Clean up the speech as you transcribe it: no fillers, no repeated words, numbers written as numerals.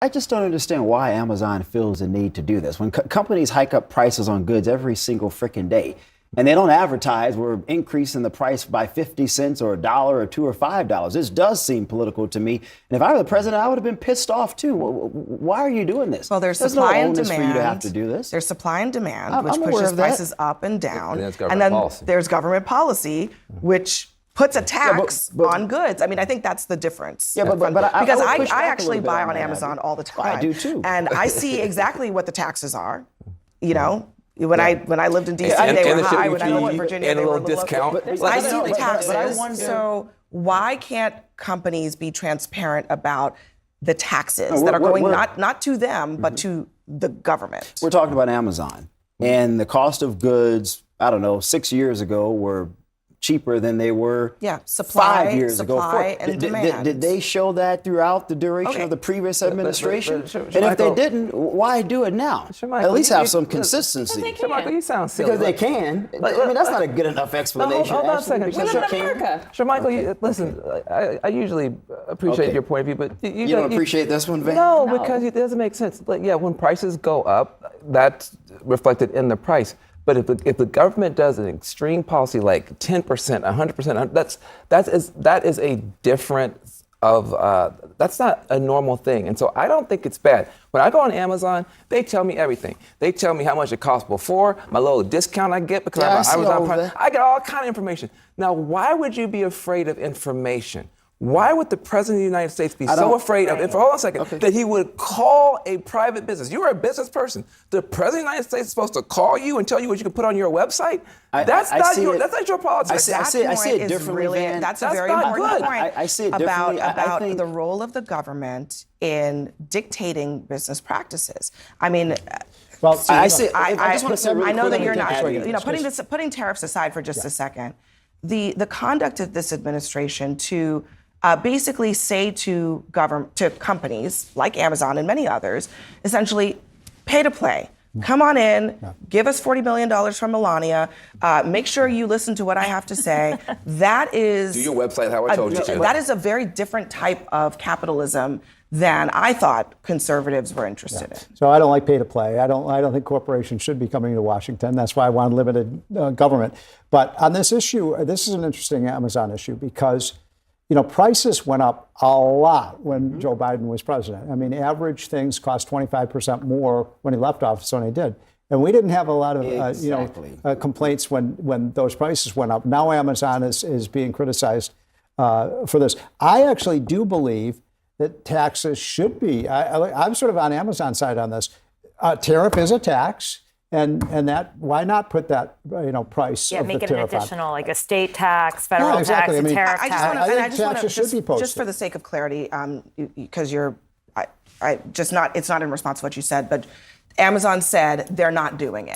I just don't understand why Amazon feels the need to do this. When companies hike up prices on goods every single freaking day, and they don't advertise we're increasing the price by 50 cents or $1 or $2 or $5. This does seem political to me. And if I were the president, I would have been pissed off too. Why are you doing this? Well, there's supply and demand. For you to have to do this. There's supply and demand, which I'm pushes prices up and down. And then there's government policy, which puts a tax on goods. I mean, I think that's the difference. Yeah, because I actually buy on Amazon all the time. I do too. And I see exactly what the taxes are, you know. When I lived in D.C., they were high. When I lived in Virginia, they were a little discount. I see the taxes. So why can't companies be transparent about the taxes that are going not to them, but to the government? We're talking about Amazon. And the cost of goods, I don't know, 6 years ago were cheaper than they were 5 years ago. And demand. Did they show that throughout the duration of the previous administration? And if they didn't, why do it now? At least have some consistency. Michael, you sound silly. Because they can. I mean, that's not a good enough explanation. Hold on a second. Michael, listen, I usually appreciate your point of view, but you don't appreciate this one, Van? No, because it doesn't make sense. Like, yeah, when prices go up, that's reflected in the price. But if the government does an extreme policy like 10%, 100%, that is a different that's not a normal thing. And so I don't think it's bad. When I go on Amazon, they tell me everything. They tell me how much it cost before, my little discount I get because I was on Prime. I get all kind of information. Now, why would you be afraid of information? Why would the President of the United States be so afraid of, hold on a second, that he would call a private business? You are a business person. The President of the United States is supposed to call you and tell you what you can put on your website? That's not your politics. I see it differently. That's a very important point I see it differently. about the role of the government in dictating business practices. I mean, well, I just want to say really I know quick, that you're not, putting tariffs aside for just a second, the conduct of this administration to basically say to companies like Amazon and many others, essentially, pay to play. Come on in, give us $40 million from Melania, make sure you listen to what I have to say. That is... Do your website how I told you to. That is a very different type of capitalism than I thought conservatives were interested in. So I don't like pay to play. I don't think corporations should be coming to Washington. That's why I want limited government. But on this issue, this is an interesting Amazon issue because prices went up a lot when Joe Biden was president. I mean, average things cost 25% more when he left office than he did. And we didn't have a lot of complaints when those prices went up. Now Amazon is being criticized for this. I actually do believe that taxes should be. I'm sort of on Amazon's side on this. Tariff is a tax. And that, why not put that price of the tariff on? Make it an additional, like a state tax, federal tax, a tariff tax. I think taxes should be posted. Just for the sake of clarity, because it's not in response to what you said, but Amazon said they're not doing it.